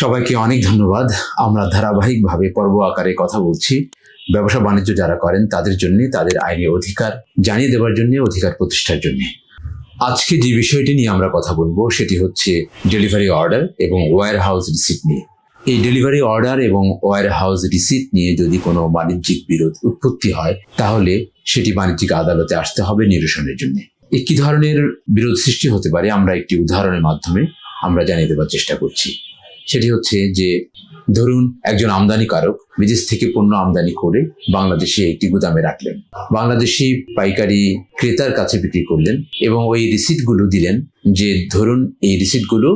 সবাইকে অনেক ধন্যবাদ। আমরা ধারাবাহিকভাবে পর্ব আকারে কথা বলছি ব্যবসা বাণিজ্য যারা করেন তাদের জন্য, তাদের আইনি অধিকার জানিয়ে দেওয়ার জন্য, অধিকার প্রতিষ্ঠার জন্য। আজকে যে বিষয়টি নিয়ে আমরা কথা বলবো সেটি হচ্ছে ডেলিভারি অর্ডার এবং ওয়্যার হাউস রিসিট নিয়ে। এই ডেলিভারি অর্ডার এবং ওয়্যার হাউস রিসিট নিয়ে যদি কোনো বাণিজ্যিক বিরোধ উৎপত্তি হয় তাহলে সেটি বাণিজ্যিক আদালতে আসতে হবে নিরসনের জন্য। কি ধরনের বিরোধ সৃষ্টি হতে পারে আমরা একটি উদাহরণের মাধ্যমে আমরা জানিয়ে দেওয়ার চেষ্টা করছি। সেটি হচ্ছে যে ধরুন একজন আমদানিকারক বিদেশ থেকে পণ্য আমদানি করে বাংলাদেশে একটি গুদামে রাখলেন, বাংলাদেশি পাইকারি ক্রেতার কাছে বিক্রি করলেন এবং ওই রিসিটগুলো দিলেন যে ধরুন এই রিসিটগুলো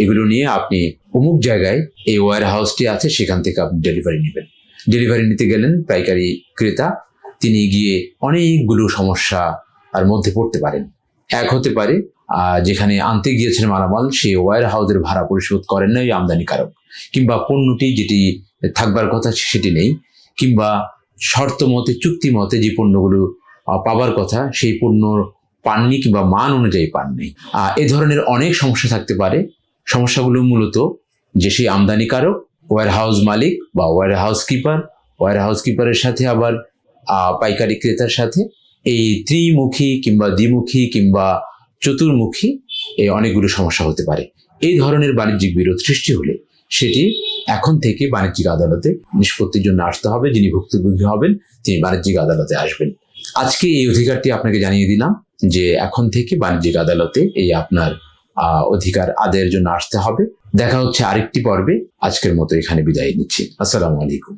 এগুলো নিয়ে আপনি অমুক জায়গায় এই ওয়্যার হাউসটি আছে সেখান থেকে আপনি ডেলিভারি নেবেন। ডেলিভারি নিতে গেলেন পাইকারি ক্রেতা, তিনি গিয়ে অনেকগুলো সমস্যা আর মধ্যে পড়তে পারেন। এক হতে পারে যেখানে আনতে গিয়েছেন মালামাল সেই ওয়্যার হাউসের ভাড়া পরিশোধ করেন না ওই আমদানিকারক, কিংবা পণ্যটি যেটি থাকবার কথা সেটি নেই, কিংবা শর্ত মতে চুক্তি মতে যে পণ্যগুলো পাবার কথা সেই পণ্য পাননি কিংবা মান অনুযায়ী পাননি। এ ধরনের অনেক সমস্যা থাকতে পারে। সমস্যাগুলো মূলত যে সেই আমদানিকারক, ওয়্যার হাউস মালিক বা ওয়্যার হাউস কিপারের সাথে আবার পাইকারি ক্রেতার সাথে এই ত্রিমুখী কিংবা দ্বিমুখী কিংবা চতুর্মুখী এই অনেকগুলো সমস্যা হতে পারে। এই ধরনের বাণিজ্যিক বিরোধ সৃষ্টি হলে সেটি এখন থেকে বাণিজ্যিক আদালতে নিষ্পত্তির জন্য আসতে হবে। যিনি ভুক্তভোগী হবেন তিনি বাণিজ্যিক আদালতে আসবেন। আজকে এই অধিকারটি আপনাকে জানিয়ে দিলাম যে এখন থেকে বাণিজ্যিক আদালতে এই আপনার অধিকার আদায়ের জন্য আসতে হবে। দেখা হচ্ছে আরেকটি পর্বে। আজকের মতো এখানে বিদায় নিচ্ছি। আসসালামু আলাইকুম।